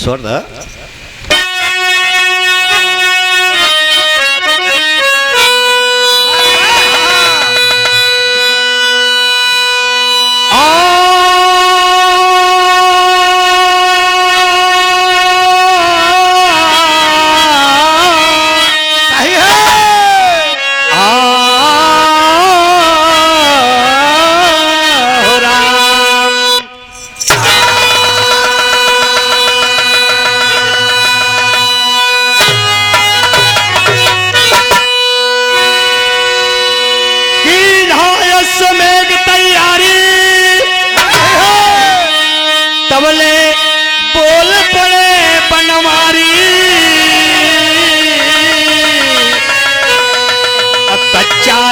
स्वर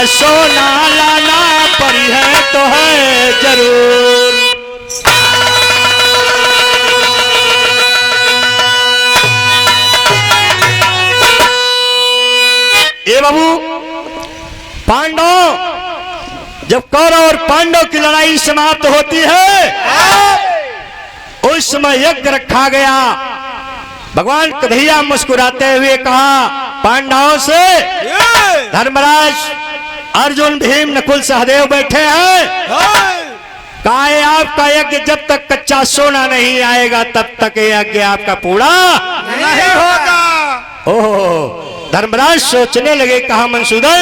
सोना लाना पड़ी है तो है जरूर। ए बाबू, पांडव जब कौरव और पांडव की लड़ाई समाप्त होती है उस समय यज्ञ रखा गया। भगवान कन्हैया मुस्कुराते हुए कहा पांडवों से, धर्मराज अर्जुन भीम नकुल सहदेव बैठे हैं, कहा है आपका यज्ञ जब तक कच्चा सोना नहीं आएगा तब तक यज्ञ आपका पूरा नहीं होगा। ओह, धर्मराज सोचने लगे, कहा मनसूदन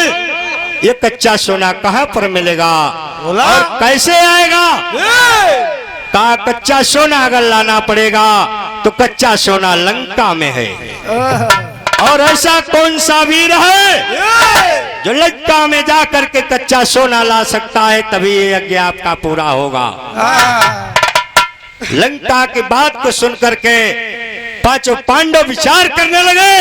ये कच्चा सोना कहां पर मिलेगा और कैसे आएगा? कहा कच्चा सोना अगर लाना पड़ेगा तो कच्चा सोना लंका में है, और ऐसा कौन सा वीर है जो लंका में जाकर के कच्चा सोना ला सकता है, तभी ये यज्ञ आपका पूरा होगा। लंका की बात को सुनकर के पांचों पांडव विचार करने लगे।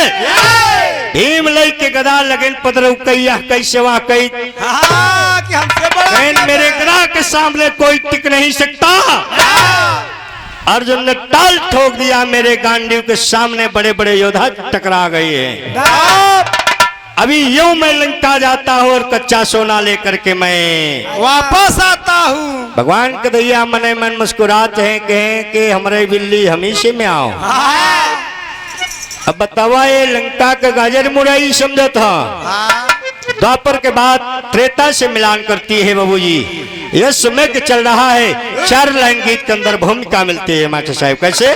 भीम लई के गदा लगन पदरऊ कैया कैसे वहां कई कि हमसे मेरे गदा के सामने कोई टिक नहीं सकता। अर्जुन ने टाल ठोक दिया, मेरे गांडीव के सामने बड़े बड़े योद्धा टकरा गए हैं। अभी यूं मैं लंका जाता हूँ और कच्चा सोना लेकर के मैं वापस आता हूँ। भगवान कन्हैया मने मन मुस्कुराते हैं, कहें कि हमारे बिल्ली हमेशा में आओ। अब बतावा ये लंका का गाजर मुराई समझा था। द्वापर के बाद त्रेता से मिलान करती है बाबू जी। यह समय चल रहा है, 4 लाइन गीत के अंदर भूमिका मिलती है मास्टर साहब। कैसे?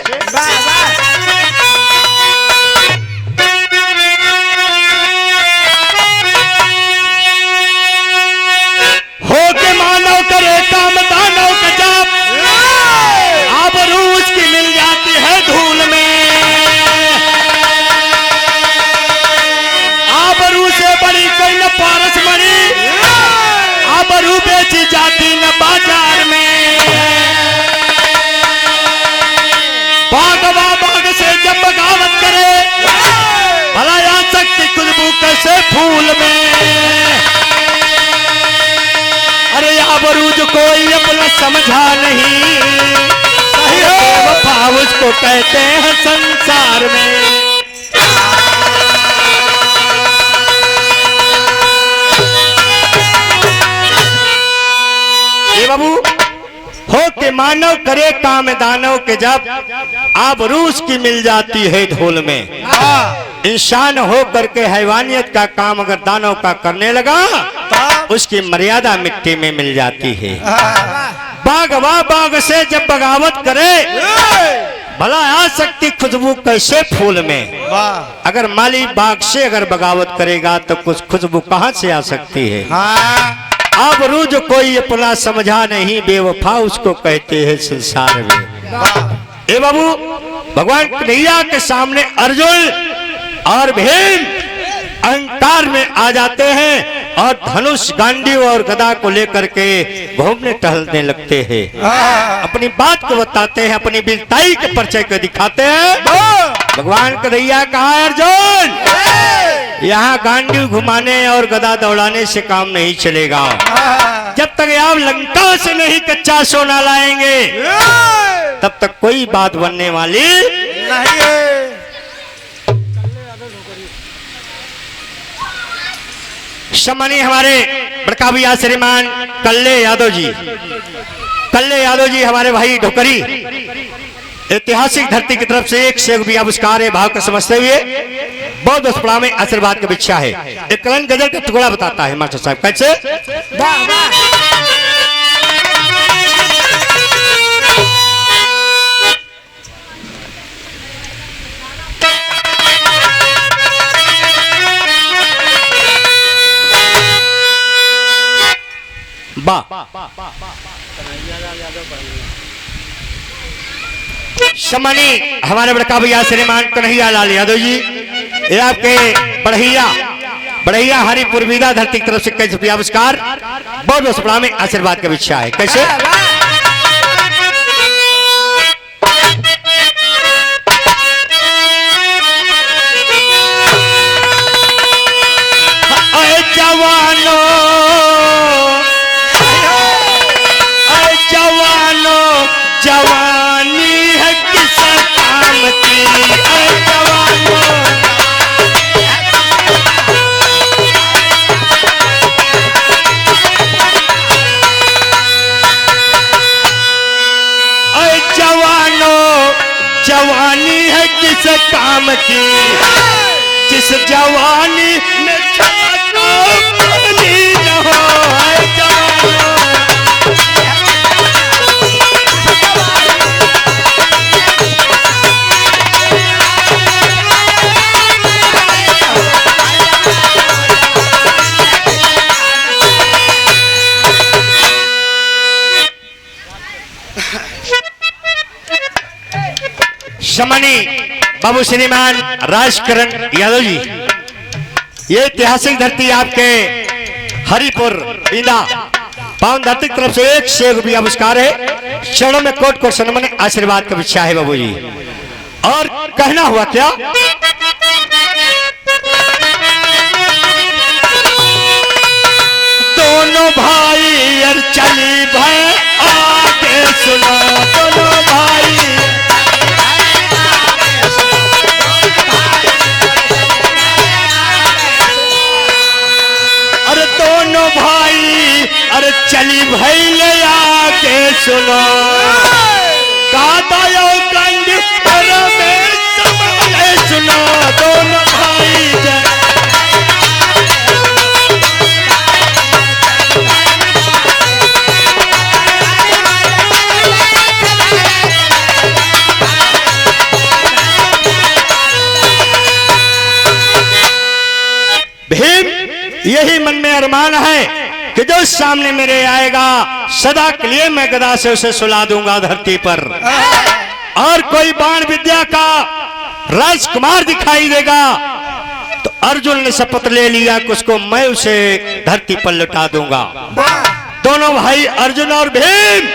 हो के मानव करे काम दानव का जाप, आबरू उसकी मिल जाती है धूल में। आबरू से बड़ी कोई न पारस मणि, आबरू बेची जाती न बाजार में। बागवा बाग से जब बगावत करे, भला आ सकती खुशबू कैसे फूल में। अरे आबरू जो कोई अपना समझा नहीं, सही है वफा उसको कहते हैं संसार में। बाबू हो के मानव करे काम दानव के जब, आबरू उसकी मिल जाती है ढोल में। इंसान हो करके हैवानियत का काम अगर दानव का करने लगा, उसकी मर्यादा मिट्टी में मिल जाती है। बागवा बाग से जब बगावत करे, भला आ सकती खुशबू कैसे फूल में। अगर माली बाग से अगर बगावत करेगा तो कुछ खुशबू कहाँ से आ सकती है। आबरू जो कोई अपना समझा नहीं, बेवफा उसको कहते हैं संसार में। ए बाबू, भगवान कन्हैया के सामने अर्जुन और भीम अहंकार में आ जाते हैं और धनुष गांडीव और गदा को लेकर के घूमने टहलने लगते हैं। अपनी बात को बताते हैं, अपनी वीरताई के परिचय को दिखाते हैं। भगवान कन्हैया कहा अर्जुन, यहाँ गांडीव घुमाने और गदा दौड़ाने से काम नहीं चलेगा। जब तक आप लंका से नहीं कच्चा सोना लाएंगे तब तक कोई बात बनने वाली नहीं है। सम्मानीय हमारे बड़का भैया श्रीमान कल्ले यादव जी हमारे भाई ढोकरी, ऐतिहासिक धरती की तरफ से एक से भी आविष्कार है भाव को समझते हुए बौद्ध अस्पताल में आशीर्वाद की भिक्षा है। एक कलन गजल का टुकड़ा बताता है मास्टर साहब कैसे। सम्मानी हमारे बड़का भैया श्रीमान कन्हैया लाल यादव जी, ये आपके बढ़ैया हरिपुर बीदा धरती की तरफ से कैसे भी आविष्कार बहुत अस्पताल में आशीर्वाद का भिक्षा है कैसे। जवानी है किस काम की, जवानी है किस काम की, जिस जवानी में न हो सम्मानी बाबू श्रीमान राजकरण यादव जी, ये ऐतिहासिक धरती आपके हरिपुर बीदा पावन धरती की तरफ से एक से भी आविष्कार है। क्षणों में कोट कोट सम्मान आशीर्वाद का भिक्षा है बाबू जी। और कहना हुआ क्या, दोनों भाई यार चली भाई आगे सुनो, दोनों भाई अरे चली भाई ले आके सुनो, गादायो गंज में संभाले सुनो, दोनों भाई भीम यही मन में अरमान है कि जो सामने मेरे आएगा सदा के लिए मैं गदा से उसे सुला दूंगा धरती पर, और कोई बाण विद्या का राजकुमार दिखाई देगा तो अर्जुन ने शपथ ले लिया कि उसको मैं उसे धरती पर लौटा दूंगा। दोनों भाई अर्जुन और भीम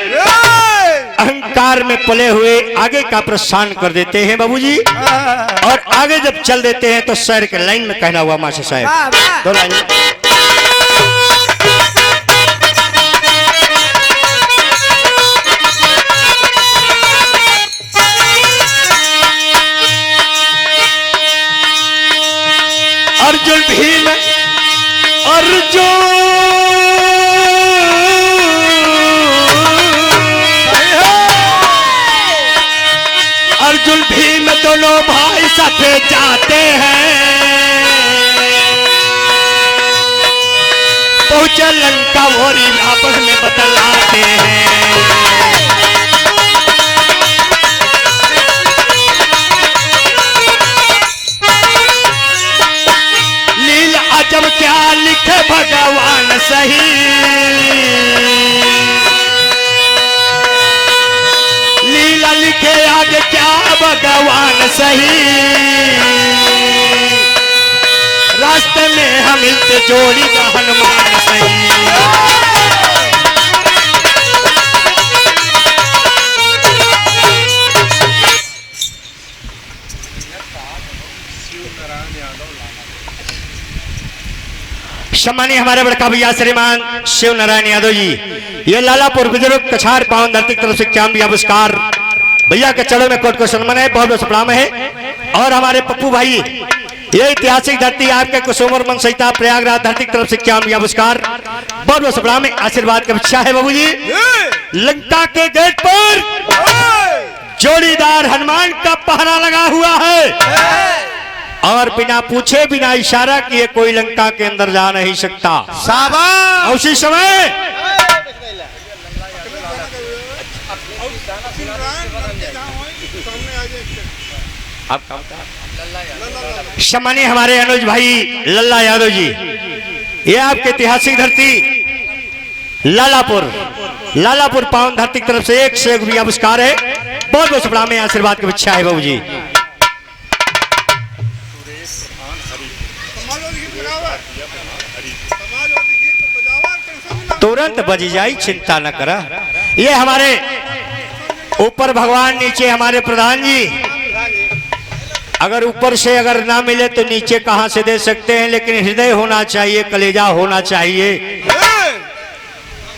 अहंकार में पले हुए आगे का प्रस्थान कर देते हैं बाबूजी, और आगे जब चल देते हैं तो शहर के लाइन में कहना हुआ मास्टर साहब, दो लाइन अर्जुन भीम अर्जुन भीम दोनों भाई साथ जाते हैं, पहुंचे लंका और आपस में बतलाते हैं। जब क्या लिखे भगवान सही, लीला लिखे आगे क्या भगवान सही, रास्ते में हम मिलते जोड़ी का हनुमान सही। सम्मानी हमारे बड़का भैया श्रीमान शिव नारायण यादव जी, ये लालापुर बुजुर्ग कछार पावन धरती की तरफ से क्या भी आविष्कार भैया के चरणों में कोट को सम्मान है, बहुत बहुत प्रणाम है। और हमारे पप्पू भाई, ये ऐतिहासिक धरती आपके कुसुमर मन सहिता प्रयागराज धरती की तरफ से क्या भी आविष्कार बहुत बहुत प्रणाम है, आशीर्वाद का भिक्षा है बाबू जी। लंका के गेट पर जोड़ीदार हनुमान का पहरा लगा हुआ है और बिना पूछे बिना इशारा किए कोई लंका के अंदर जा नहीं सकता। शाबाश। उसी समय सम्मानीय हमारे अनुज भाई लल्ला यादव जी, ये आपके ऐतिहासिक धरती लालापुर पावन धरती की तरफ से एक रुपया पुरस्कार है। बहुत बहुत शुभकामनाएं, आशीर्वाद की इच्छा है बाबू जी। तुरंत बजी जाई, चिंता न करा। ये हमारे ऊपर भगवान, नीचे हमारे प्रधान जी। अगर ऊपर से अगर ना मिले तो नीचे कहां से दे सकते हैं, लेकिन हृदय होना चाहिए, कलेजा होना चाहिए।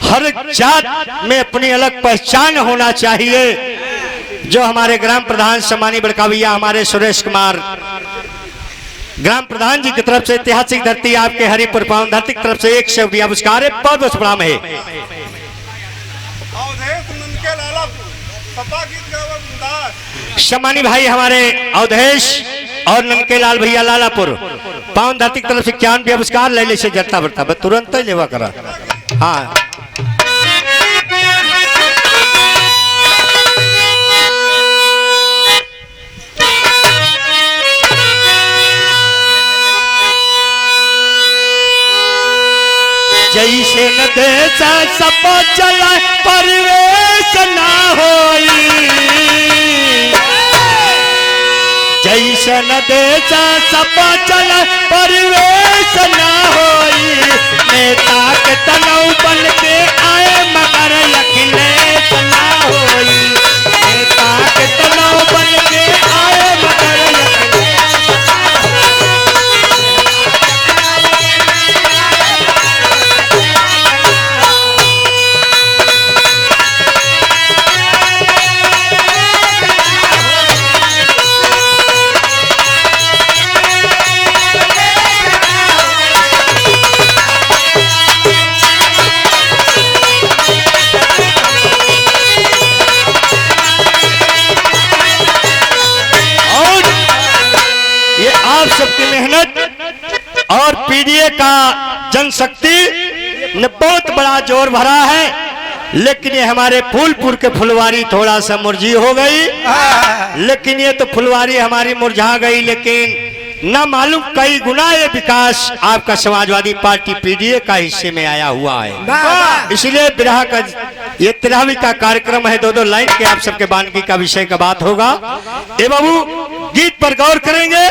हर जात में अपनी अलग पहचान होना चाहिए। जो हमारे ग्राम प्रधान सम्मानीय बड़का भैया हमारे सुरेश कुमार ग्राम प्रधान जी की तरफ से ऐतिहासिक धरती आपके हरिपुर पावन धरती की तरफ से 100 रुपया पुरस्कार है। बहुत बहुत प्रणाम है। सम्मानीय भाई हमारे अवधेश और ननकेलाल भैया लालापुर पावन धरती की तरफ से 51 रुपया पुरस्कार ले से जरता बढ़ता तुरंत ही लेवा करा। हाँ जैसे न देसा सब चला परिवेश ना होई, जैसे न देसा सब चला परिवेश ना होई। नेता के तनौ बन के आए मगर अखिलेश ना होई। नेता के तनौ बन के आए मगर सबकी मेहनत और पीडीए का जनशक्ति ने बहुत बड़ा जोर भरा है, लेकिन ये हमारे फूलपुर के फुलवारी थोड़ा सा मुरझी हो गई। लेकिन ये तो फुलवारी हमारी मुरझा गई, लेकिन न मालूम कई गुना ये विकास आपका समाजवादी पार्टी पीडीए का हिस्से में आया हुआ है। इसलिए बिरहा का ये 13वीं का कार्यक्रम है। 2-2 लाइन के आप सबके बानगी का विषय का बात होगा। ए बाबू गीत पर गौर करेंगे।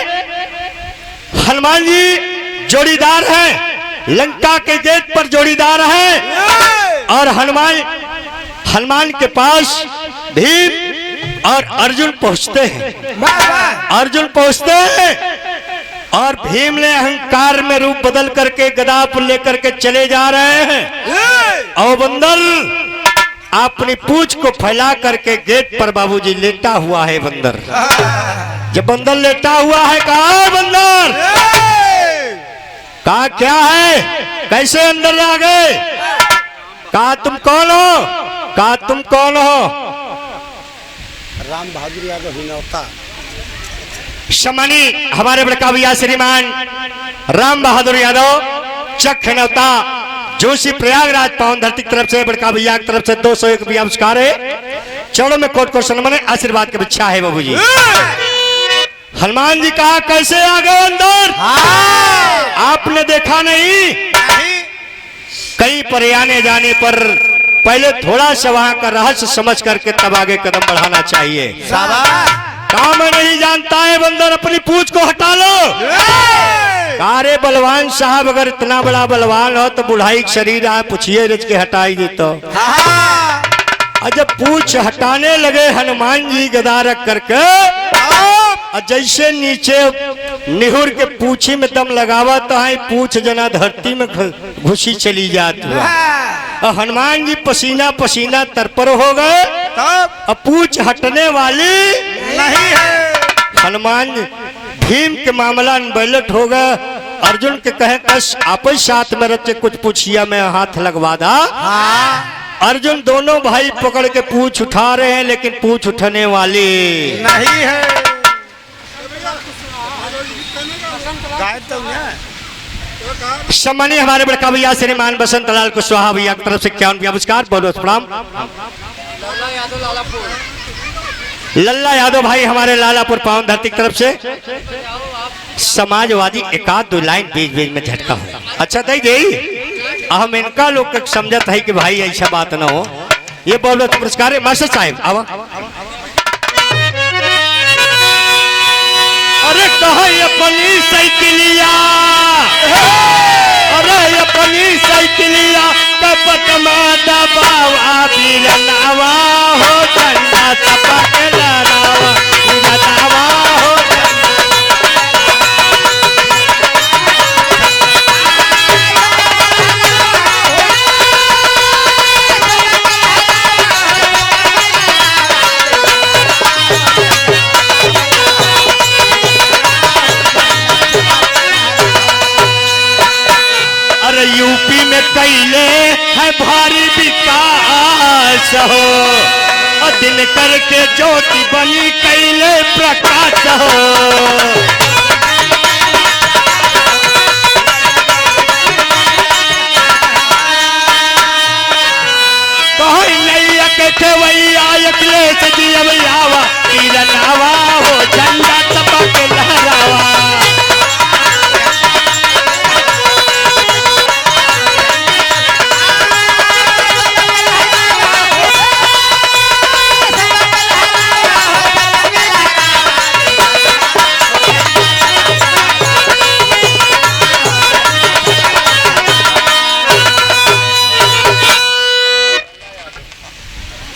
हनुमान जी जोड़ीदार हैं, लंका के गेट पर जोड़ीदार हैं और हनुमान के पास भीम और अर्जुन पहुंचते हैं। अर्जुन पहुंचते हैं और भीम ने अहंकार में रूप बदल करके गदा पर लेकर के चले जा रहे हैं। और बंदर अपनी पूंछ को फैला करके गेट पर बाबूजी लेटा हुआ है। बंदर जब बंदर लेटा हुआ है, कहा बंदर कहा क्या है, कैसे अंदर आ गए, कहा तुम कौन हो, कहा तुम कौन हो। राम बहादुर यादव हिनौता। सम्मानी हमारे बड़का भैया श्रीमान राम बहादुर यादव चक हिनौता जोशी प्रयागराज पावन धरती की तरफ से बड़का भैया की तरफ से 201 रुपया पुरस्कार है। चौड़ों में कोट को सम्मान आशीर्वाद की इच्छा है बाबू जी। हनुमान जी कहा कैसे आ गए अंदर, आपने देखा नहीं। कहीं पर आने जाने पर पहले थोड़ा सा वहां का रहस्य समझ करके तब आगे कदम बढ़ाना चाहिए। काम नहीं जानता है बंदर, अपनी पूंछ को हटा लो। अरे बलवान साहब अगर इतना बड़ा बलवान हो तो बुढ़ाई शरीर आए पूछिए रच के हटाई दी तो। जब पूंछ हटाने लगे हनुमान जी गदा रख करके, जैसे नीचे निहुर के पूछी में दम लगावा तो है पूछ जना धरती में घुसी चली जाती है। हनुमान जी पसीना पसीना तरपर हो गए, अब पूछ हटने वाली नहीं है। हनुमान भीम के मामला बैलेट हो गया। अर्जुन के कहे कस आप साथ में रचे कुछ पूछिया में हाथ लगवा दा। अर्जुन दोनों भाई पकड़ के पूंछ उठा रहे हैं, लेकिन पूंछ उठने वाली नहीं है। गायब तो नहीं है। सम्मानित हमारे बड़का भैया श्रीमान बसंत लाल कुशवाहा भैया की तरफ से 51 नमस्कार, बहुत बहुत प्रणाम। लल्ला यादव भाई हमारे लालापुर पावन धरती की तरफ से समाजवादी एकाध दो लाइन बीच बीच में झटका हो। अच्छा दई दे हम इनका लोग समझत है कि भाई ऐसा बात ना हो। ये बहुत बहुत पुरस्कार है मास्टर साहब। आवा अरे कहा अपनी साइकिलिया, अरे अपनी साइकिलिया कपटमा दबावा बीरनावा हो झंडा चपक लहरावा बीरनावा हो यूपी में कैले है भारी विकास हो, और दिन करके ज्योति बनी कैले प्रकाश हो। कहीं नहीं अकेठे वही आयकले सजी अवयावा तीरनावा हो झंडा चपक लहरावा।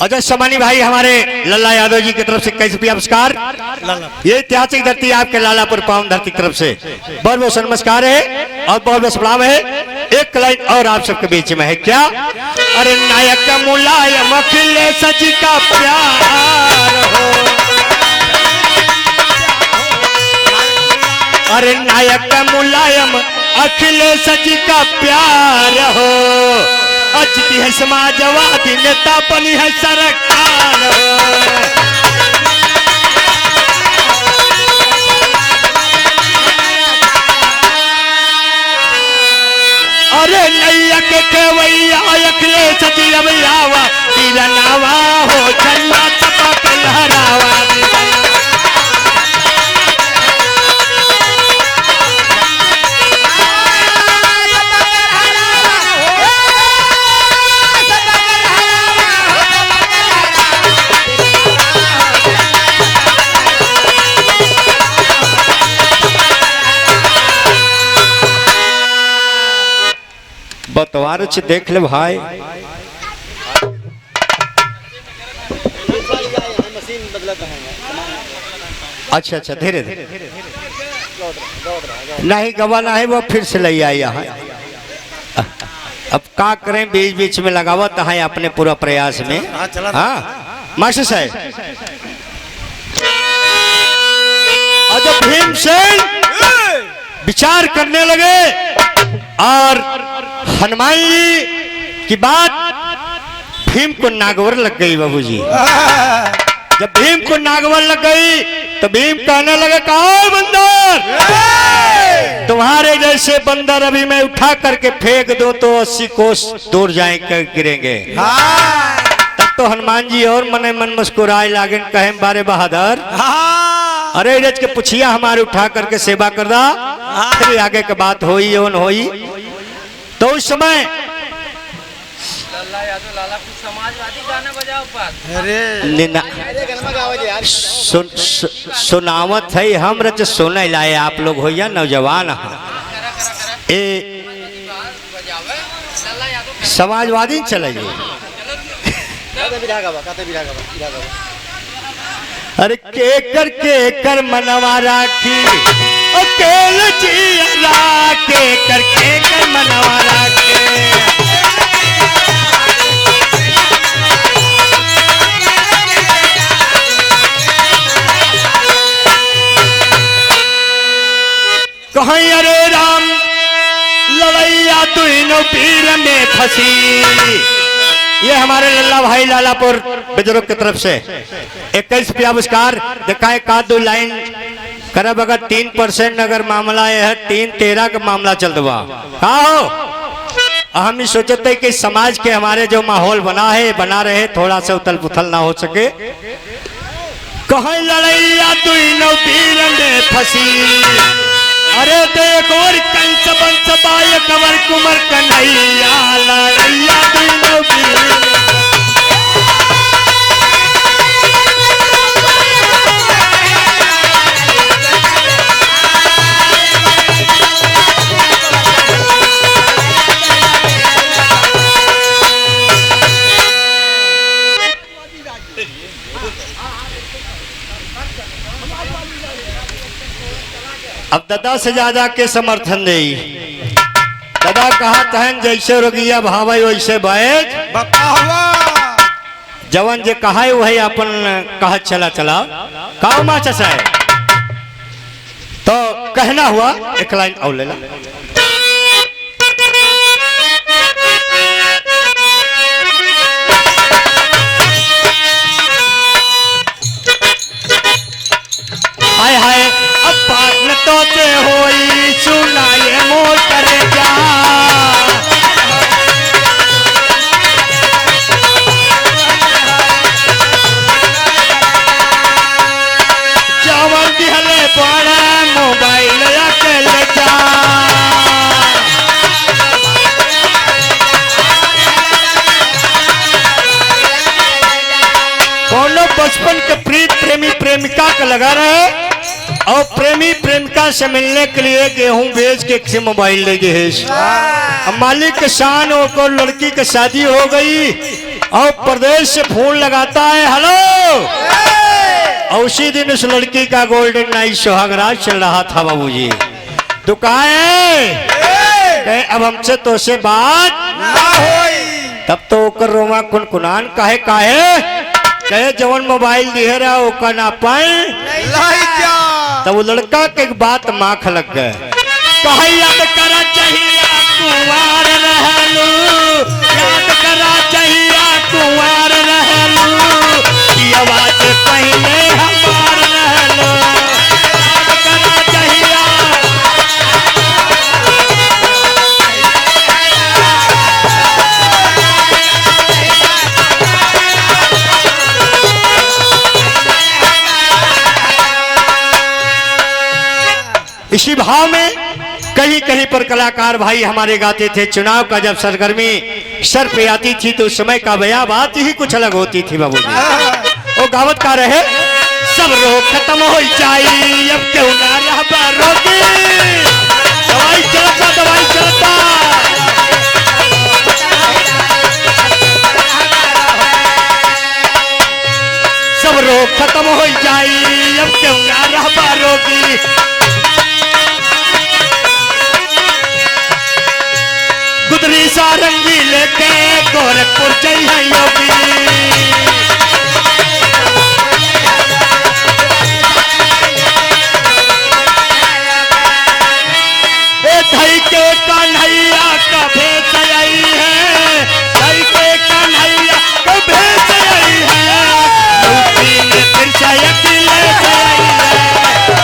अजय समानी भाई हमारे लल्ला यादव जी की तरफ से 21 रुपया पुरस्कार। ये ऐतिहासिक धरती आपके लालापुर पावन धरती की तरफ से बहुत बहुत नमस्कार है और बहुत बहुत प्रणाम है। एक लाइन और आप सबके बीच में है क्या? अरे नायक मुलायम अखिलेश जी का प्यार हो, अरे नायक मुलायम अखिलेश जी का प्यार हो, अजती है समाजवादी नेता बनी है सरकार हो। अरे नैया के केवैया अखिलेश जी अवयावा तीरनावा हो झंडा चपक लहरावा। बतवार देख ले भाई। अच्छा अच्छा धीरे धीरे नहीं गवाना है वो फिर से ले आई यहाँ। अब का करें बीच बीच में लगावत है अपने पूरा प्रयास में। हाँ मास्टर साहब जब भीमसेन विचार करने लगे और हनुमान जी की बात भीम को नागवर लग गई बाबूजी। जब भीम को नागवर लग गई तो भीम कहने लगे कहो बंदर, तुम्हारे जैसे बंदर अभी मैं उठा करके फेंक दो तो 80 कोस दूर जाएंगे गिरेंगे। तब तो हनुमान जी और मने मन मुस्कुराए लागे कहे बारे बहादुर, अरे रज के पुछिया हमारे उठा करके सेवा कर दा, फिर आगे के बात होई ओन होई। तो उस समय लाला कुछ समाजवादी गाना बजाओ सुनावत है हम रच सुने लाए आप लोग हो या नौजवान ए समाजवादी चले अरे केकर मनवा राखी अकेल जिया केकर मनवा राखे। कहीं अरे राम लड़ैया दोनों पीर में फंसी, ये हमारे लल्ला भाई लालापुर बुजुर्ग की तरफ से 21 रुपया पुरस्कार दिखाए का 2 लाइन करब। अगर 3% अगर मामला है 3-13 का मामला चल दवा का हो। हम ही सोचते कि समाज के हमारे जो माहौल बना रहे थोड़ा सा उथल पुथल ना हो सके। कहीं लड़ैया दुनो पीर में फंसी, अरे देख और कंस बंस बाय कमर कुमर कन्हैया लड़ैया दुनो पीर। अब दादा से ज्यादा के समर्थन दे दादा कहा तहन जैसे रोगिया भावे वैसे बैठ जवन जे कहा वही अपन कहा चला काओ माचा से तो कहना हुआ एक लाइन और लेला। हाय हाय अब पान तो से होई सुनाए मोर करे जा, जवन दिहले बड़ा मोबाइल अकेले जा। कोनो बचपन के प्रीत प्रेमी प्रेमिका का लगा रहे और प्रेमी प्रेमिका से मिलने के लिए गेहूं बेच के किसी मोबाइल ले गए। मालिक के शान होकर लड़की की शादी हो गई और प्रदेश से फोन लगाता है हेलो, और उसी दिन उस लड़की का गोल्डन नाइट सुहागरात चल रहा था बाबूजी। तो कहा है अब हमसे तो से बात ना होई। तब तो ओकर रोमा कुनकुनान काहे कहे जवन मोबाइल दिहे रहा ओका ना पाए तब वो लड़का के बात माख लग गए। कहे याद करा चाहिए कुंवार रहलू, याद करा चाहिए कुंवार रहलू, की आवाज पहले हमार रहलू, याद करा चाहिए। इसी भाव में कहीं कहीं पर कलाकार भाई हमारे गाते थे। चुनाव का जब सरगर्मी सर पे आती थी तो उस समय का बया बात ही कुछ अलग होती थी बाबूजी। वो गावत का रहे सब रोग खत्म हो जाए अब क्यों ना रहबा रोगी, दवाई चलता सब रोग खत्म हो जाए अब क्यों ना रहबा रोगी। गुदरी सारंगी लेके गोरखपुर चाहिए योगी, धई के कन्हैया का भेष आई है, धई के कन्हैया का भेष आई है, यूपी में फिर से अखिलेश आई है,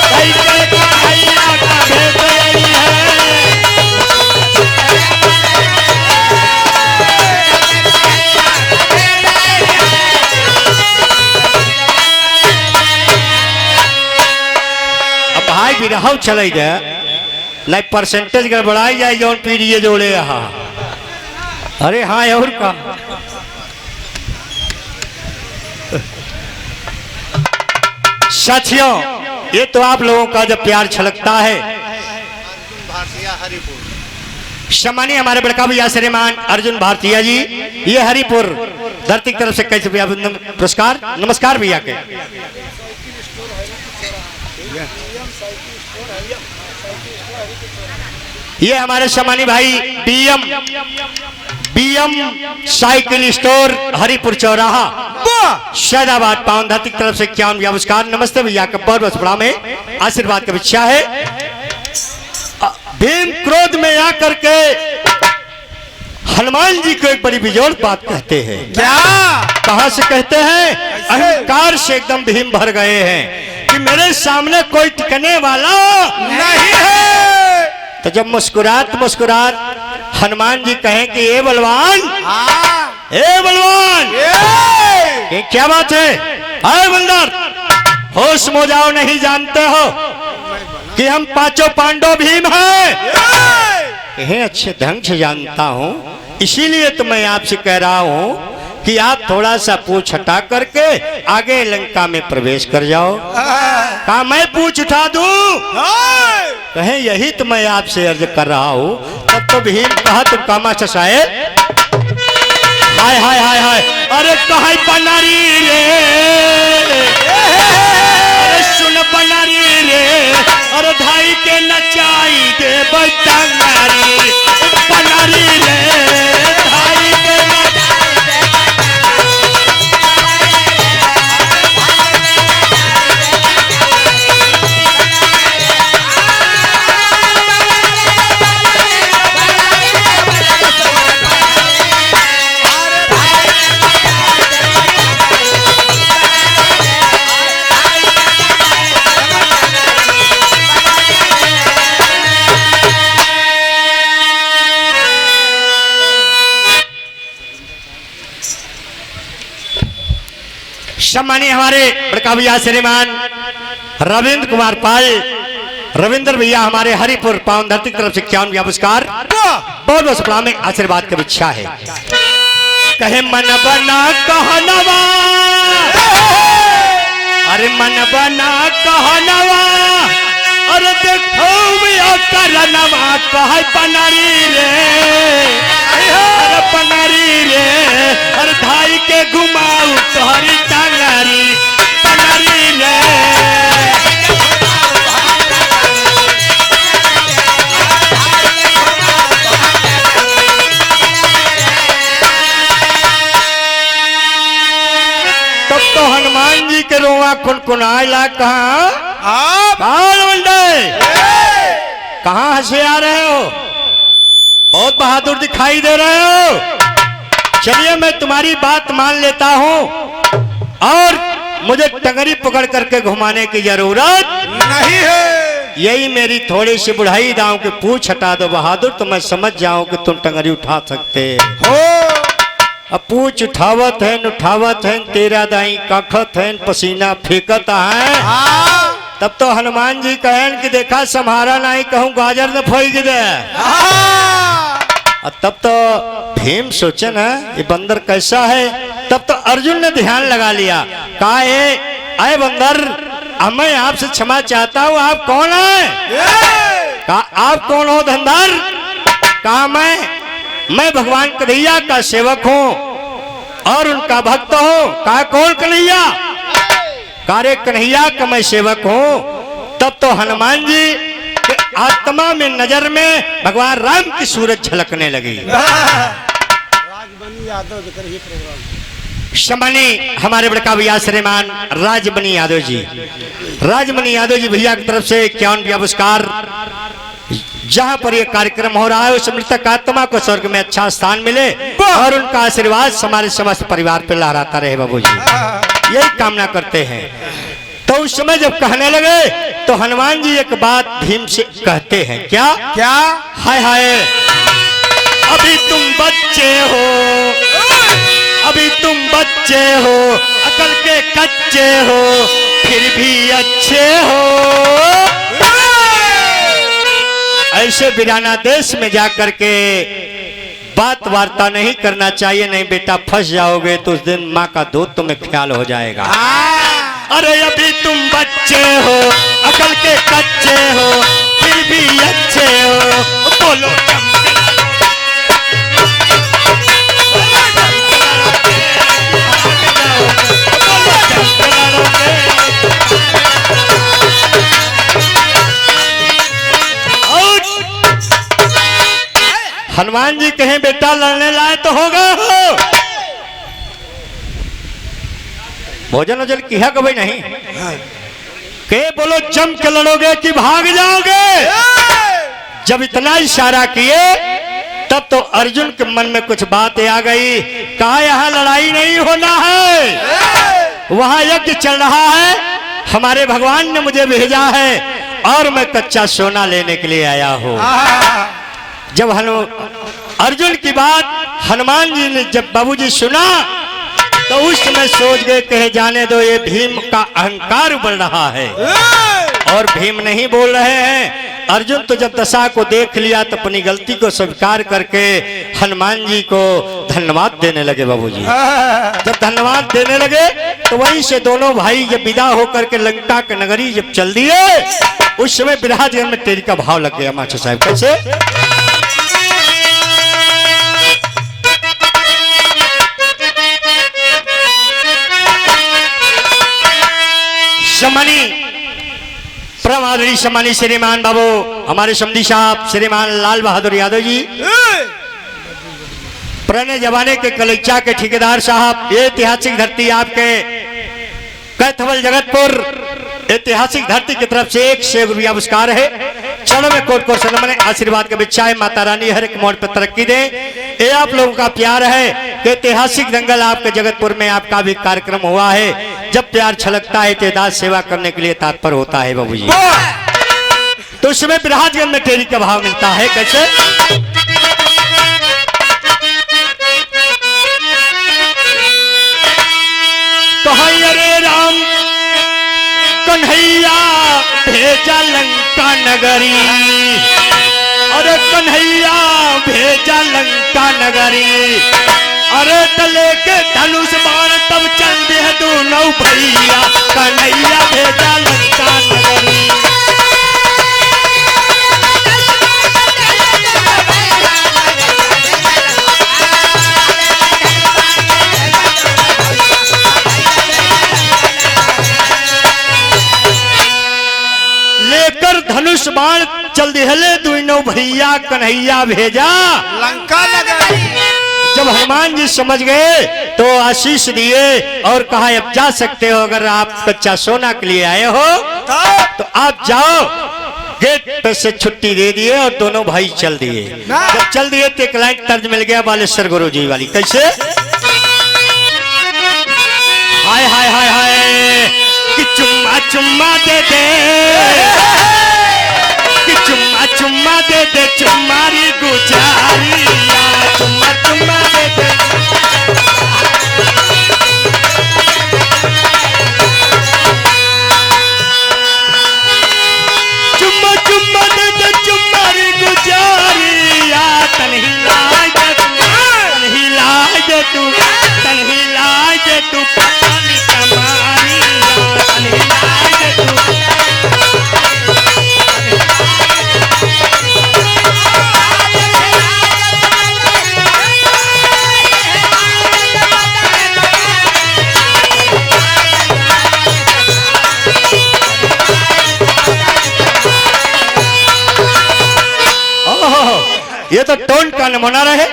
धई के कन्हैया का भेष आई है। बिरहाव चले जाए लाइक परसेंटेज गड़बड़ाई जाए जौन पीढ़ी जोड़े हाँ। अरे हाँ और का साथियों ये तो आप लोगों का जब प्यार छलकता है। सम्मानीय हमारे बड़का भैया श्रीमान अर्जुन भारतीय जी ये हरिपुर धरती की तरफ से कैसे पुरस्कार नमस्कार भैया के। ये हमारे सम्मानी भाई बीएम साइकिल स्टोर हरिपुर चौराहा शहदाबाद पावन धरती की तरफ से 51 नमस्कार नमस्ते भैया का बहुत बसपड़ा में आशीर्वाद का इच्छा है। भीम क्रोध में आकर के हनुमान जी को एक बड़ी बिजोड़ बात कहते हैं। क्या? कहां से कहते हैं? अहंकार से एकदम भीम भर गए हैं कि मेरे सामने कोई टिकने वाला नहीं है। तो जब मुस्कुरात मुस्कुरात हनुमान जी कहें कि ए बलवान, ए बलवान, ये क्या बात है? आए बंदर, होश में जाओ, नहीं जानते हो कि हम पांचों पांडव भीम हैं? कहें अच्छे ढंग से जानता हूं, इसीलिए तो मैं आपसे कह रहा हूं कि आप थोड़ा सा पूछ हटा करके आगे लंका में प्रवेश कर जाओ। कहा मैं पूछ उठा दूं? कहें यही तो मैं आपसे अर्ज कर रहा हूं। तब तो भीम कहा तुम कामा चसाए, हाय हाय हाय हाय, अरे कहा बनारी रे, अरे सुन बनारी रे, अरे धाई के नचाई दे बटंगारी, बनारी रे, धाई के सम्मानीय हमारे बड़का भैया श्रीमान रविंद्र कुमार पाल, रविंद्र भैया हमारे हरिपुर पावन धरती की तरफ से 51 पुरस्कार, बहुत बहुत सपना में आशीर्वाद की इच्छा है। कहे मन बना कहनवा, अरे मन बना कहनवा, अरे देखो करनवा, कहे पनारी रे, अरे पनारी रे, अरे धाई के घुमाऊ तोहरी टांगारी, पनारी रे। तब तो हनुमान जी के रोआ कुनकुनाए ला। कहाँ हंसे आ रहे हो? बहुत बहादुर दिखाई दे रहे हो। चलिए मैं तुम्हारी बात मान लेता हूं और मुझे टंगरी पकड़ करके घुमाने की जरूरत नहीं है। यही मेरी थोड़ी सी बुढ़ाई दांव के पूछ हटा दो बहादुर, तो मैं समझ जाऊं कि तुम टंगरी उठा सकते हो। अब पूछ उठावत है उठावत है, तेरा दाई कखत है, पसीना फेंकत है। तब तो हनुमान जी कहें कि देखा सम्हारा नहीं, कहूं गाजर न फोई दे। तब तो भीम सोचे ना ये बंदर कैसा है। तब तो अर्जुन ने ध्यान लगा लिया, कहा आए बंदर, मैं आपसे क्षमा चाहता हूं, आप कौन है? कहा आप कौन हो धंधर? कहा मैं भगवान कन्हैया का सेवक हूं और उनका भक्त हूं। कहा कौन कन्हैया? कारे कन्हैया का मैं सेवक हूं। तब तो हनुमान जी के आत्मा में नजर में भगवान राम की सूरत झलकने लगी। सम्मानी हमारे बड़का भैया श्रीमान राजमणि यादव जी, राजमणि यादव जी भैया की तरफ से 51 पुरस्कार। जहां पर यह कार्यक्रम हो रहा है उस मृतक आत्मा को स्वर्ग में अच्छा स्थान मिले और उनका आशीर्वाद हमारे समस्त परिवार पर लहराता रहे बाबू जी, यही कामना करते हैं। तो उस समय जब कहने लगे तो हनुमान जी एक बात भीम से कहते हैं, क्या क्या? हाय हाय, अभी तुम बच्चे हो, अभी तुम बच्चे हो, अकल के कच्चे हो, फिर भी अच्छे हो। ऐसे वीराना देश में जाकर के बात वार्ता नहीं करना चाहिए, नहीं बेटा फंस जाओगे तो उस दिन माँ का दूध तुम्हें ख्याल हो जाएगा। अरे अभी तुम बच्चे हो, अकल के कच्चे हो, फिर भी अच्छे हो, बोलो हनुमान जी कहें बेटा लड़ने लाए तो हो गए हो, भोजन वजन किया कभी नहीं के बोलो जम के लड़ोगे कि भाग जाओगे। जब इतना इशारा किए तब तो अर्जुन के मन में कुछ बातें आ गई। कहा यहाँ लड़ाई नहीं होना है, वहां यज्ञ चल रहा है, हमारे भगवान ने मुझे भेजा है और मैं कच्चा सोना लेने के लिए आया हूं। जब अर्जुन की बात हनुमान जी ने जब बाबूजी सुना तो उस समय सोच गए, कहे जाने दो, ये भीम का अहंकार बढ़ रहा है और भीम नहीं बोल रहे हैं। अर्जुन तो जब दशा को देख लिया तो अपनी गलती को स्वीकार करके हनुमान जी को धन्यवाद देने लगे। बाबूजी जब धन्यवाद देने लगे तो वहीं से दोनों भाई जब विदा होकर के लंका के नगरी जब चल दिए, उस समय विराजगढ़ में तेरी का भाव लग गया। मास्टर साहब कैसे? सम्मानी परम आदरणीय सम्मानी श्रीमान बाबू हमारे समधी साहब श्रीमान लाल बहादुर यादव जी, पुराने जमाने के कलेचा के ठेकेदार साहब, ये ऐतिहासिक धरती आपके कैथवल जगतपुर ऐतिहासिक धरती की तरफ से 1 रुपया पुरस्कार है। चलो में कोट कोट सनमने आशीर्वाद के बिच्छाए, माता रानी हर एक मोड़ पर तरक्की दे। ये आप लोगों का प्यार है कि ऐतिहासिक दंगल आपके जगतपुर में आपका भी कार्यक्रम हुआ है। जब प्यार छलकता है तो दास सेवा करने के लिए तात्पर होता है बाबूजी। तो उसमें विराजगढ़ में तेरी का भाव मिलता है। कैसे? अरे राम कन्हैया भेजा लंका नगरी, अरे कन्हैया भेजा लंका नगरी, अरे तले के धनुष बाण तब चल दे दोनों भैया, कन्हैया भेजा लंका नगरी। धनुष बाण चल दिहले दोनों भैया, कन्हैया भेजा लंका नगरी। जब हनुमान जी समझ गए तो आशीष दिए और कहा अब जा सकते हो, अगर आप कच्चा सोना के लिए आए हो तो आप जाओ। गेट पे से छुट्टी दे दिए और दोनों भाई चल दिए। जब चल दिए तो एक लाइन तर्ज मिल गया बालेश्वर गुरु जी वाली। कैसे? हाय हाय हाय हाय कि चुम्मा चुम्मा दे दे, कि चुम्मा चुम्मा दे दे चुम्मारी गुजारिया, चुम्मा चुम्मा दे दे। चुम्मा चुम्मा दे दे चुम्मारी गुजारिया, तन्ही लाज दे तू, तन्ही लाज दे तू, तन्ही लाज दे तू, पतानी कमारिया, तन्ही लाज दे तू। ये तो टोन का नमूना रहे,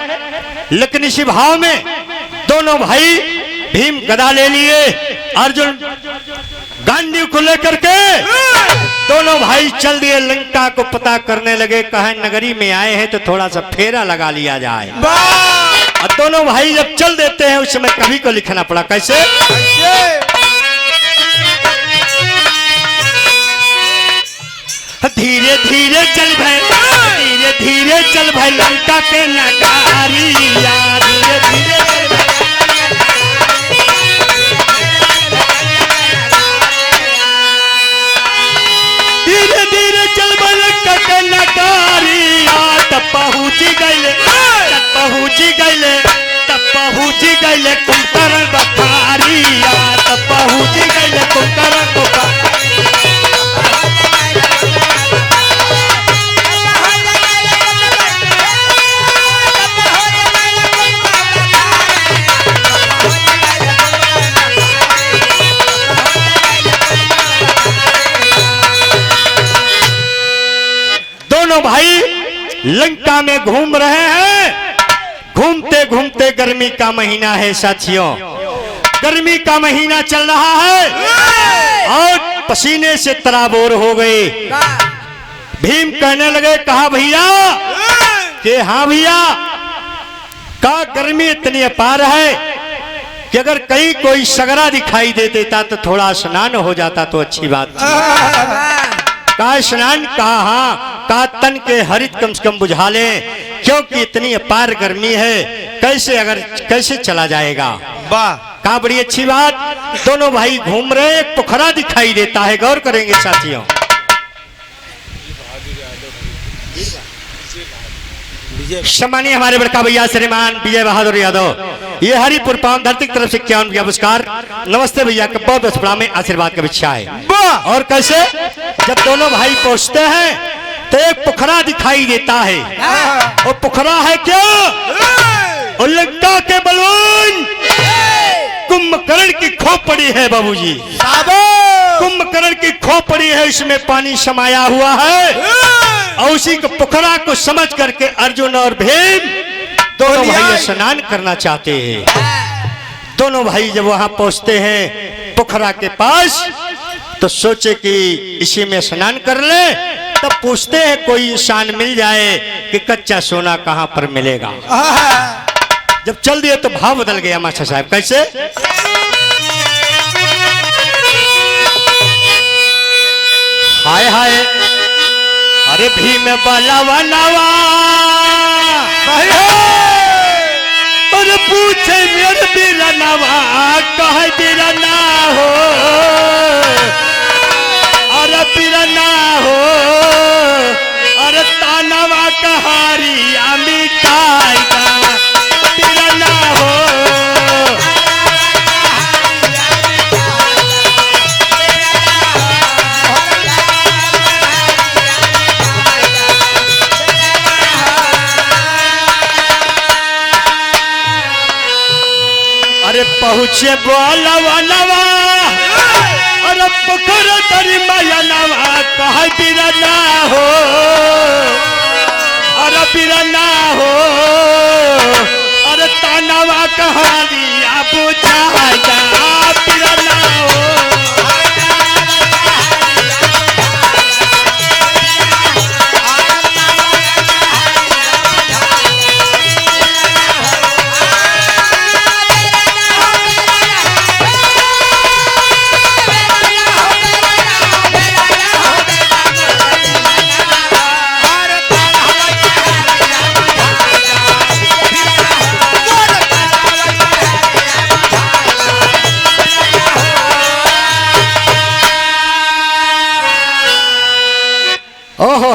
लेकिन इसी भाव में दोनों भाई भीम गदा ले लिए, अर्जुन गांधी को लेकर के दोनों भाई चल दिए लंका को पता करने लगे। कहा नगरी में आए हैं तो थोड़ा सा फेरा लगा लिया जाए। और दोनों भाई जब चल देते हैं उस समय कवि को लिखना पड़ा। कैसे? धीरे धीरे चल भाई, धीरे धीरे चल भाई लंका के नगारिया, धीरे धीरे चल भाई, धीरे धीरे चल भाई लंका के नगारिया। तब पहुंची गईले, तब पहुंची गईले, तब पहुंची गईले कुंभकर्ण बखारिया, तब पहुंची गईले कुंभकर्ण बखारिया। दोनों भाई लंका में घूम रहे हैं। घूमते घूमते गर्मी का महीना है साथियों, गर्मी का महीना चल रहा है और पसीने से तराबोर हो गए। भीम कहने लगे, कहा भैया कि हाँ भैया का गर्मी इतनी अपार है कि अगर कहीं कोई सगरा दिखाई दे देता तो थोड़ा स्नान हो जाता तो अच्छी बात थी। का स्नान का तन के हरित कम से कम बुझा ले, क्योंकि इतनी अपार गर्मी है, कैसे चला जाएगा। वाह का बड़ी अच्छी बात। दोनों भाई घूम रहे, एक पोखरा दिखाई देता है, गौर करेंगे साथियों। सम्मानीय हमारे बड़का भैया श्रीमान विजय बहादुर यादव, ये हरिपुर पावन धरती की तरफ से 51 रुपया पुरस्कार। नमस्ते भैया के बहुत बड़ा में आशीर्वाद का भिक्षा है। और कैसे जब दोनों भाई पहुंचते हैं तो एक पोखरा दिखाई देता है। वो पोखरा है क्या? लंका के बलवान कुंभकर्ण की खोपड़ी है बाबूजी। कुंभकर्ण की खोपड़ी है, इसमें पानी समाया हुआ है। और उसी को पोखरा को समझ करके अर्जुन और भीम दोनों भाई स्नान करना चाहते हैं। दोनों भाई जब वहां पहुंचते हैं पोखरा के पास तो सोचे कि इसी में स्नान कर ले। तब पूछते हैं कोई इंसान मिल जाए कि कच्चा सोना कहां पर मिलेगा। जब चल दिए तो भाव बदल गया मास्टर साहब। कैसे? हाय हाय अरे भीम बलवा नवा और पूछे मेरे बिरा नवा कहे बिरा ना हो, अरे बिरा ना हो, अरे तानवा कहारी अमिताएगा बिरा ना हो। अरे पहुँचे बोलवा नवा अरे पोखर तरी माया नवा कह बिरा ना हो, अरे बिरा ना हो, अरे तानवा कहानी बुझाएगा बिरा ना हो। ओहो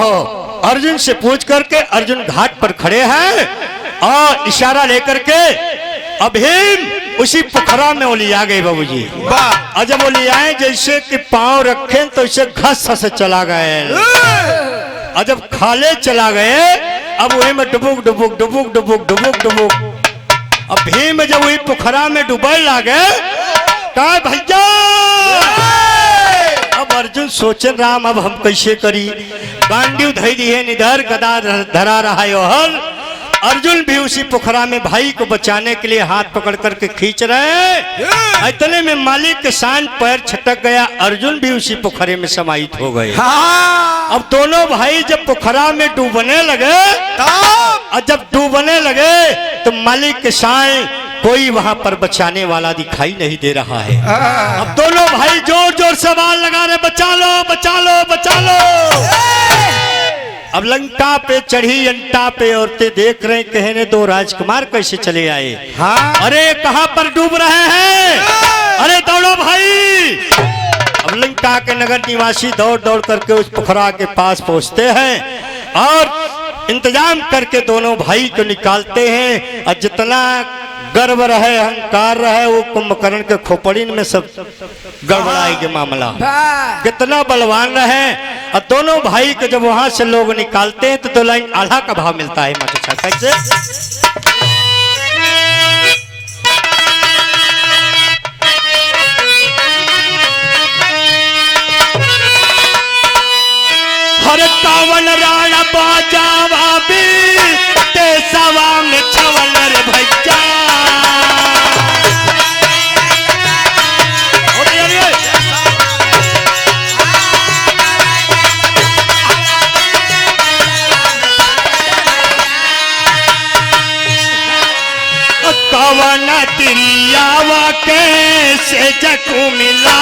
अर्जुन से पूछ करके अर्जुन घाट पर खड़े हैं और इशारा लेकर के अभीम उसी पोखरा में वो लिया गए बाबूजी। और जब वो ले आए जैसे कि पांव रखे तो इसे घस से चला गए। और जब खाले चला गए अब वही में डुबुक डुबुक डुबुक डुबुक डुबुक डुबुक। अब भीम जब वही पोखरा में डूबे लागे कहा भैया। अब अर्जुन सोचे राम अब हम कैसे करी। गांडीव धई दी है निधर गदा धरा रहा है हल। अर्जुन भी उसी पोखरा में भाई को बचाने के लिए हाथ पकड़ करके खींच रहे हैं। इतने में मालिक के शान पैर छटक गया, अर्जुन भी उसी पोखरे में समाहित हो गए। अब दोनों भाई जब पोखरा में डूबने लगे और जब डूबने लगे तो मालिक के शान कोई वहां पर बचाने वाला दिखाई नहीं दे रहा है। अब दोनों भाई जोर जोर से आवाज लगा रहे बचा लो बचा लो बचा लो। अब लंका पे चढ़ी अंटा पे औरतें देख रहे कहने दो राजकुमार कैसे चले आए। अरे कहां पर डूब रहे हैं, अरे दौड़ो भाई। अब लंका के नगर निवासी दौड़ दौड़ करके उस पोखरा के पास पहुंचते हैं और इंतजाम करके दोनों भाई को निकालते हैं। और जितना गर्व रहे अहंकार रहे वो कुंभकर्ण के खोपड़ी में सब गड़बड़ाएगा मामला। कितना बलवान रहे। और दोनों भाई को जब वहां से लोग निकालते हैं तो 2 लाइन आल्हा का भाव मिलता है माता कैसे। हर कावन राणा बाजावा भी ते सवा में छवल रे भैया। से जकू मिला।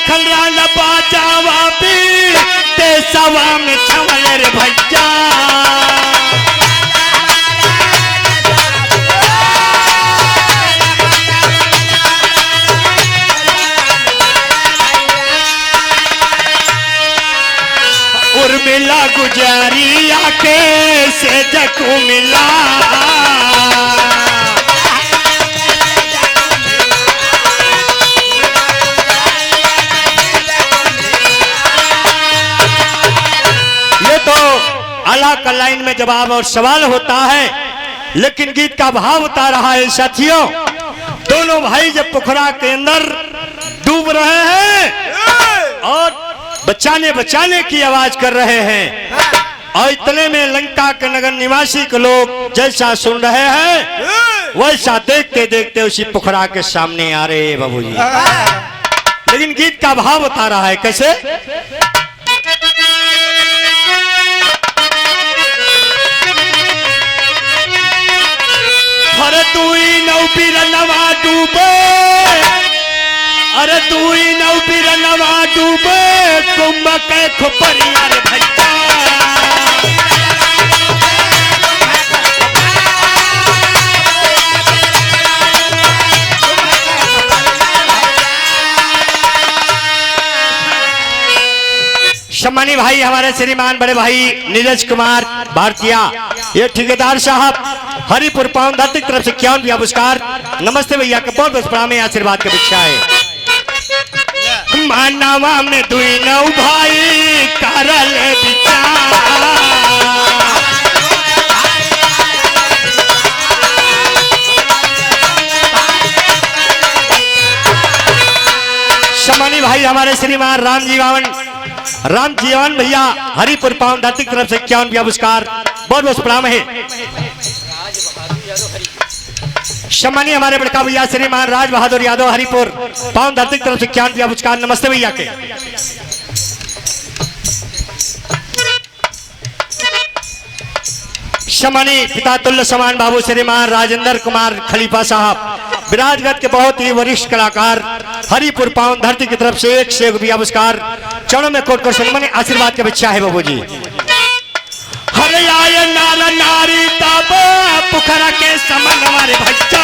खलराला बाजावा भी ते सवा में छवल रे भैया। उर्मिला गुजारिया के से जकू मिला। अला का लाइन में जवाब और सवाल होता है, लेकिन गीत का भाव होता रहा है साथियों। दोनों भाई जब पोखरा के अंदर डूब रहे हैं और बचाने बचाने की आवाज कर रहे हैं, और इतने में लंका के नगर निवासी के लोग जैसा सुन रहे हैं वैसा देखते देखते उसी पोखरा के सामने आ रहे हैं बाबूजी। लेकिन गीत का भाव बता रहा है कैसे। अरे तू ही नौपीर नवा डूबे, अरे तू ही नौपीर नवा डूबे, कुंभ के खुपरिया रे भैया। सम्मानी भाई हमारे श्रीमान बड़े भाई नीरज कुमार भारतीय, ये ठेकेदार साहब हरिपुर पावन धरती की तरफ से 51 पुरस्कार। नमस्ते भैया के बहुत बहुत प्रणाम, आशीर्वाद की भिक्षा है। मानवा में दुई नौ भाई करल विचार, सम्मानी भाई हमारे श्रीमान राम जीवन भैया हरिपुर पावन धरती की तरफ से 51 पुरस्कार। बहुत बहुत प्रणाम है। सम्मानीय हमारे बड़का भैया श्रीमान राज बहादुर यादव हरिपुर पावन धरती की तरफ से 51 पुरस्कार। नमस्ते भैया के। सम्मानीय पिता तुल्य समान बाबू श्रीमान राजेंद्र कुमार खलीफा साहब विराजगढ़ के बहुत ही वरिष्ठ कलाकार हरिपुर पावन धरती की तरफ से 101 पुरस्कार। चरणों में कोट कोट सम्मान आशीर्वाद की भिक्षा है बाबू जी। हरे आय नारा नारी तब पोखरा के समन हमारे भैया।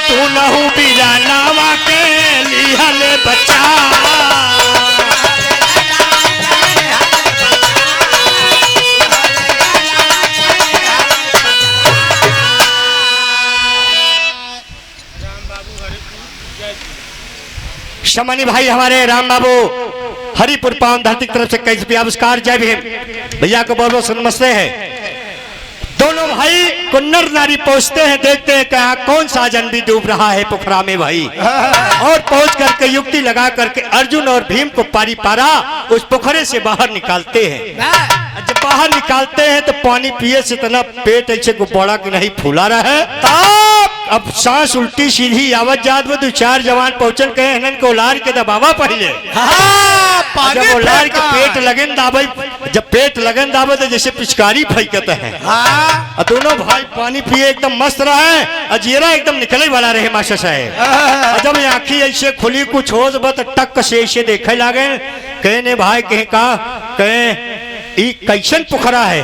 तू नहू बीरा नावा के लिहल बच्चा, सम्मानी भाई हमारे राम बाबू हरिपुर पावन धरती की तरफ से 21 पुरस्कार। जय भीम भैया को बहुत बहुत नमस्ते है। दोनों भाई को नर नारी पहुंचते हैं, देखते हैं कहा कौन सा जन भी डूब रहा है पोखरा में भाई, और पहुंच करके युक्ति लगा करके अर्जुन और भीम को पारी पारा उस पोखरे से बाहर निकालते हैं। जब बाहर निकालते हैं तो पानी पिए से इतना पेट ऐसे गुब्बारा की नहीं फूला रहा है। अब सांस उल्टी सीधी आवत जात में 2-4 जवान पहुंचन कहे हनन को लार के दबावा पहले। हाँ, पानी जब वो लार के फेंका। पेट लगन दाबे, जब पेट लगन दाबे तो जैसे पिचकारी फेंकत है। हाँ, और दोनों भाई पानी पिए एकदम मस्त रहे, अजीरा एकदम निकले वाला रहे मास्टर साहब। और जब आंखी ऐसे खुली कुछ होश बत टक से ऐसे देखे लागे, कहने भाई कहे का कहे कैसन पोखरा है,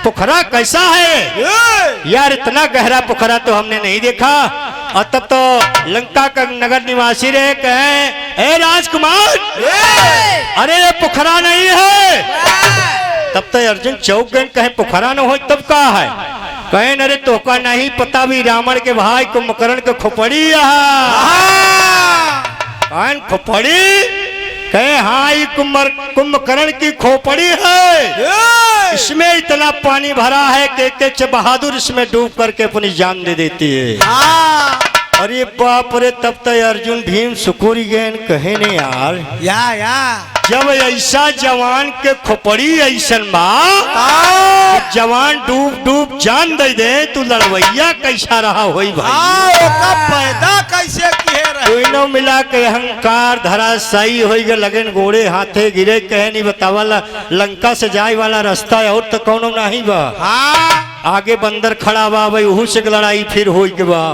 पोखरा कैसा है यार, इतना गहरा पोखरा तो हमने नहीं देखा। और तब तो लंका का नगर निवासी रहे कहे ए राजकुमार, अरे ये पोखरा नहीं है। तब तो अर्जुन चौक गए कहे पोखरा न हो तब का है, कहे अरे तो का नहीं पता भी रावण के भाई कुंभकर्ण के खोपड़ी कौन खोपड़ी, कहे हाँ ये कुंभकर्ण की खोपड़ी है, इसमें इतना पानी भरा है कि बहादुर इसमें डूब करके अपनी जान दे देती है। अरे बाप रे, तब तक अर्जुन भीम सुकुरी गए कहे ने यार जब ऐसा जवान के खोपड़ी ऐसन बा, जवान डूब डूब जान दे दे, तू लड़वैया कैसा रहा होई भाई, पैदा कैसे किए रहे। दोनों मिला के अहंकार धरा सही हो गए, लगन गोड़े हाथे गिरे, कहे नहीं बतावाला लंका से जाए वाला रास्ता और तो कौनो नहीं बा। आगे बंदर खड़ा बा भाई, वहू से लड़ाई फिर हो के बा।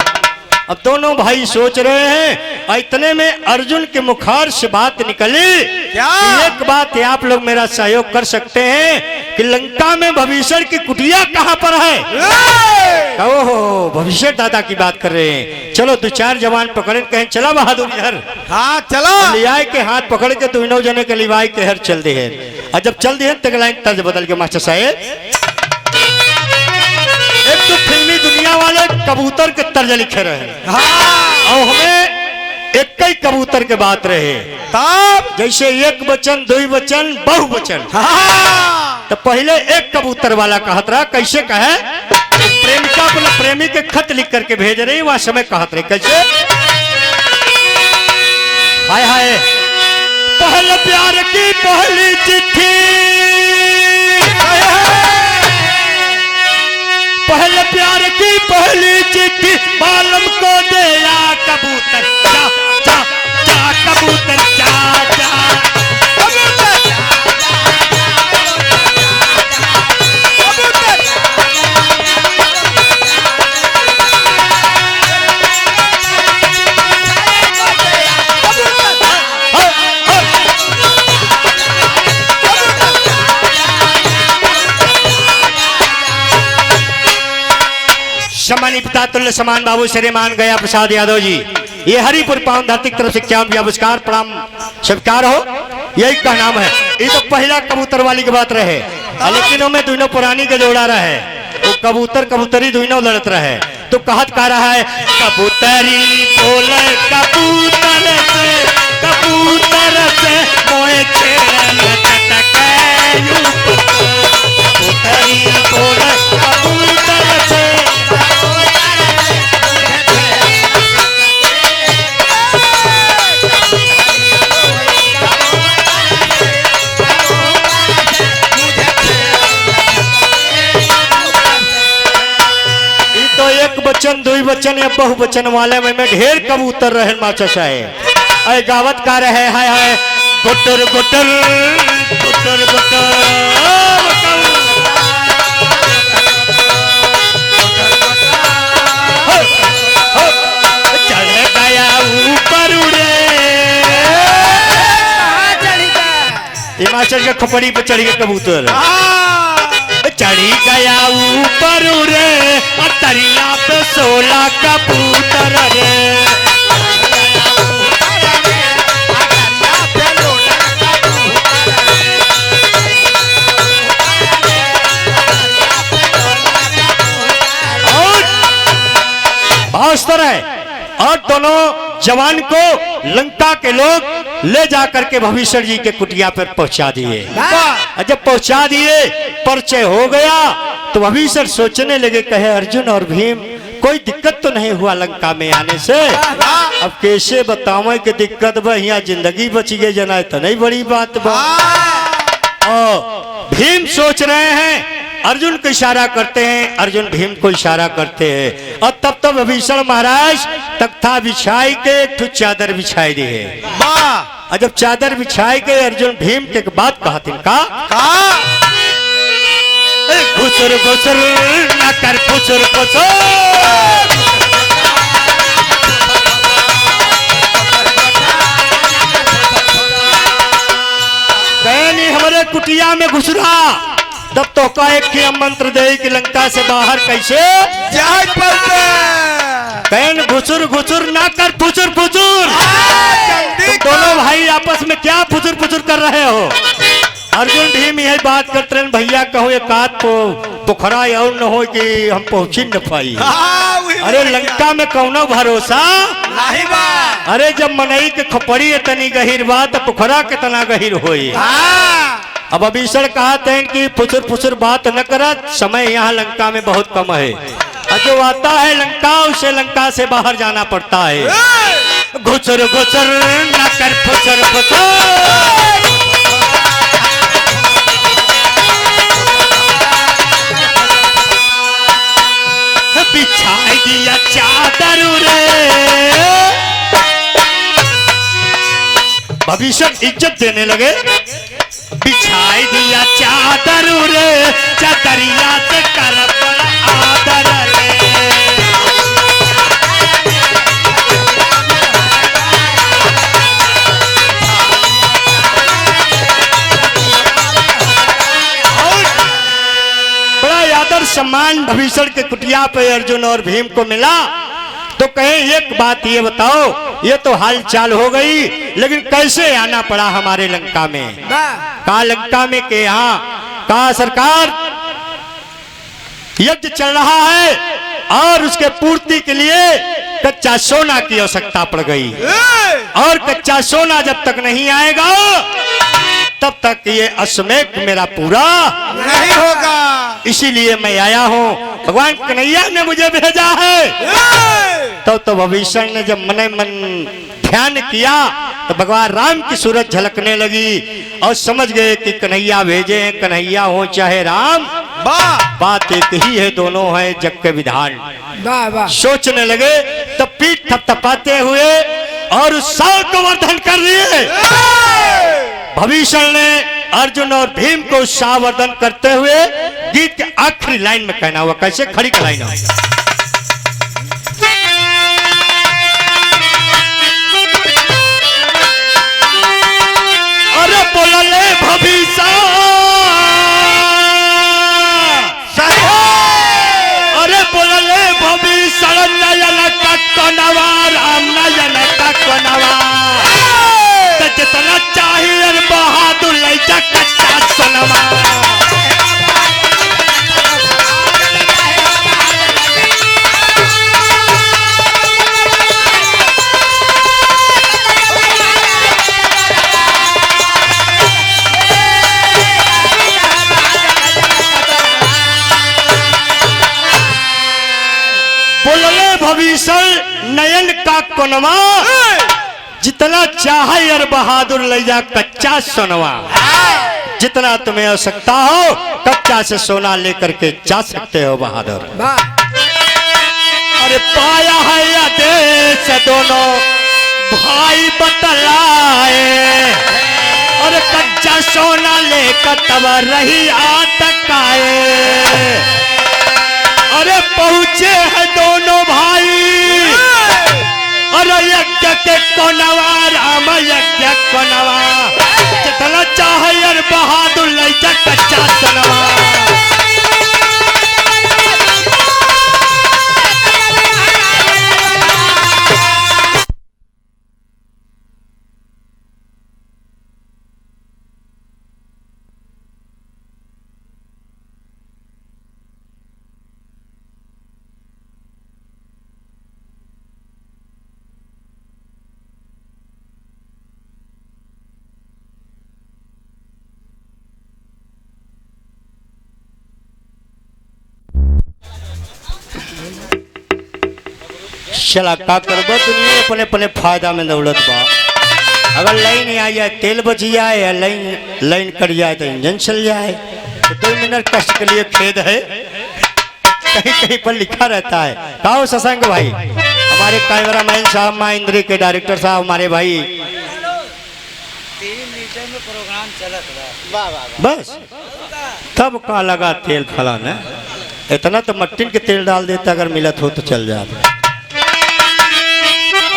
अब दोनों भाई सोच रहे हैं, इतने में अर्जुन के मुखार से बात निकली क्या? कि एक बात है, आप लोग मेरा सहयोग कर सकते हैं कि लंका में भविष्य की कुटिया कहाँ पर है। ओहो, भविष्य दादा की बात कर रहे हैं। चलो 2-4 जवान पकड़े, कहें चला बहादुर इधर। हाँ चलो, ले आए के हाथ पकड़ के दोनों जने के लिवाई के हर चल दे हैं। और जब चल दे तक लाइन तर्ज बदल के मास्टर साहेब, एक तो फिल्मी दुनिया वाले कबूतर के तर्ज लिखे रहे, और हमें एक ही कबूतर के बात रहे, तब जैसे एक वचन 2 वचन बहुवचन। तो पहले एक कबूतर वाला कहत रहा, कैसे कहे, प्रेमिका अपने प्रेमी के खत लिख करके भेज रही, वह समय कहत रहे कैसे, हाय हाय पहले प्यार की पहली चिट्ठी, पहले प्यार की पहली चिट्ठी बालम को दिया कबूतर, जा जा जा कबूतर जा जा, सम्मानित पिता तुल्य समान बाबू श्रीमान गया प्रसाद यादव जी, ये हरिपुर पावन धरती की तरफ से क्या नमस्कार प्रणाम स्वीकार हो, यही का नाम है। ये तो पहला कबूतर वाली की बात रहे, लेकिन उनमें दोनों पुरानी के जोड़ा रहे, वो कबूतर कबूतरी दोनों लड़त रहे। तो कहत का रहा है, कबूतरी बोले कबूतर से मोए छेड़न चटके यूं, कबूतरी बोले कबूतर से, वचन 2 वचन या बहुवचन वाले में ढेर कबूतर रहे माचा साहेब। अय गावत का रहे हाय हाय गुटर गुटर गुटर गुटर, चढ़ गया ऊपर उड़े, हिमाचल के खोपड़ी पे चढ़ गए कबूतर, चढ़ी गया ऊपर उड़े, तरिया पे 16 कबूतर रे, भास्कर है। और दोनों जवान को लंका के लोग ले जाकर के भविष्य जी के कुटिया पर पहुंचा दिए। जब पहुंचा दिए, परिचय हो गया, तो भविष्य सोचने लगे, कहे अर्जुन और भीम कोई दिक्कत तो नहीं हुआ लंका में आने से, अब कैसे बतावे कि दिक्कत बा, यहाँ जिंदगी बच गई जना तो नहीं बड़ी बात बा। और भीम सोच रहे हैं अर्जुन को इशारा करते हैं, अर्जुन भीम को इशारा करते हैं। और तब तो विभीषण महाराज तख्ता बिछाई के एक ठो चादर बिछाई दी है। वाह और जब चादर बिछाई के अर्जुन भीम के एक बात कहा तिनका, घुसुर घुसुर न कर फुसुर फुसुर, कहनी हमारे कुटिया में घुसरा तब तो का एक ही मंत्र दे कि लंका से बाहर कैसे जाए पड़ते कहन घुसुर घुसुर ना कर फुसुर फुसुर। जल्दी तुम दोनों भाई आपस में क्या फुसुर फुसुर कर रहे हो? अर्जुन भीम यही बात करते रहे, भैया कहो एक आध पोखरा और न हो कि हम पहुंच न पाई। अरे लंका में कौनो भरोसा नहीं बा। अरे जब मनई के खोपड़ी इतनी गहिर बा तो पोखरा कितना गहिर होई। अब विभीषण कहते हैं कि फुसुर फुसुर बात न करा, समय यहाँ लंका में बहुत कम है और जो आता है लंका उसे लंका से बाहर जाना पड़ता है। घुसुर घुसुर न कर फुसुर फुसुर, बिछाई दिया चादर रे। भविष्य इज्जत देने लगे, बिछाई दिया चादर रे, चादरिया से कर बड़ा आदर रे। बड़ा आदर सम्मान भविष्य के कुटिया पे अर्जुन और भीम को मिला। तो कहें एक बात ये बताओ, ये तो हाल चाल हो गई लेकिन कैसे आना पड़ा हमारे लंका में? कहा लंका में के यहाँ कहा सरकार यज्ञ चल रहा है और उसके पूर्ति के लिए कच्चा सोना की आवश्यकता पड़ गई और कच्चा सोना जब तक नहीं आएगा तब तक ये अश्वमेध मेरा पूरा नहीं होगा। इसीलिए मैं आया हूँ, भगवान कन्हैया ने मुझे भेजा है। तो विभीषण ने जब मन मन ध्यान किया तो भगवान राम की सूरत झलकने लगी और समझ गए कि कन्हैया भेजे हैं, कन्हैया हो चाहे राम बात एक ही है, दोनों है जग के विधान। सोचने लगे तब पीठ थपथपाते हुए और उत्साह को वर्धन कर लिए। भविष्य ने अर्जुन और भीम को उत्साहवर्धन करते हुए गीत के आखिरी लाइन में कहना हुआ, कैसे खड़ी का लाइन है। अरे बोलले भविष्य अरे बोलले भविष्य नयन का कोनवा राम नयन का कोनवा जितना चाहिए बहादुर लैजा कच्चा सोनवा। बोलले भविष्य नयन का कोनवा जितना चाहे यार बहादुर ले जा कच्चा सोनवा। जितना तुम्हें आवश्यकता हो कच्चा से सोना लेकर के जा सकते हो बहादुर। अरे पाया है या देश दोनों भाई बतलाए, अरे कच्चा सोना लेकर तब रही आटकाए। अरे पहुंचे हैं दोनों भाई और यज्ञ के कोनवा राम यज्ञ कोनवा जितना चाहे यार बहादुर लैजा कच्चा सोनवा। चला का करबो दुनिया अपने अपने फायदा में दौलत बा। अगर लाइन आ जाए तेल बच जाए या लाइन कट जाए तो इंजन चल जाए। तो 2 मिनट कष्ट के लिए खेद है, कहीं कहीं पर लिखा रहता है। कहो शशांक भाई, हमारे कैमरामैन साहब, महेंद्र के डायरेक्टर साहब, हमारे भाई, 3 लीटर में प्रोग्राम चलत रहा। बस तब का लगा तेल फलाना, इतना तो मट्टी के तेल डाल देता अगर मिलत हो तो चल जाता।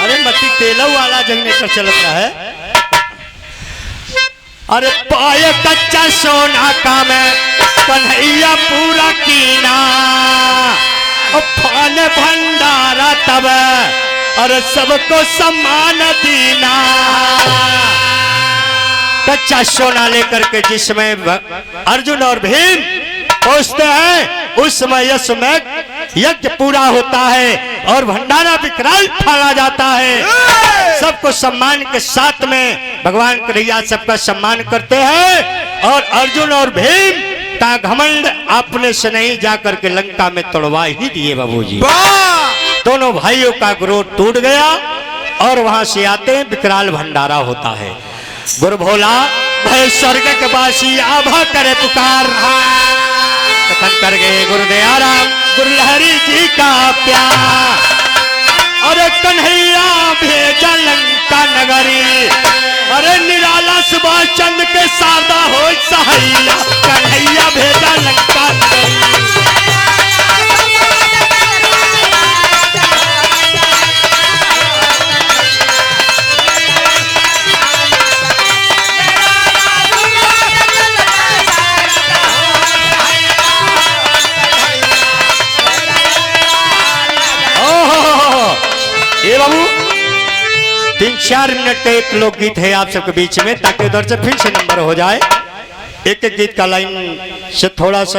अरे मट्टी तेल वाला जनरेटर चलत रहा है। अरे पाए कच्चा सोना का मैं कन्हैया पूरा कीना, फान भंडारा तब और सबको सम्मान दीना। कच्चा सोना लेकर के जिसमें अर्जुन और भीम पहुंचते हैं, उस समय यह समय यज्ञ पूरा होता है और भंडारा विकराल फाला जाता है। सबको सम्मान के साथ में भगवान कन्हैया सबका सम्मान करते हैं और अर्जुन और भीम का घमंड अपने से नहीं जाकर के लंका में तोड़वा ही दिए बाबूजी। दोनों भाइयों का क्रोध टूट गया और वहां से आते हैं, विकराल भंडारा होता है। गुरु भोला भय स्वर्ग के वासी आभा करे पुकार, कथन कर गए गुरुदयाराम गुरु लहरी जी का प्यार। अरे कन्हैया भेजा लंका नगरी, अरे निराला सुभाष चंद्र के सादा हो सहाइया, कन्हैया भेजा लंका नगरी। ये बाबू 3-4 मिनट का एक लोकगीत है आप सबके बीच में, ताकि उधर से फिर से नंबर हो जाए। एक एक गीत का लाइन से थोड़ा सा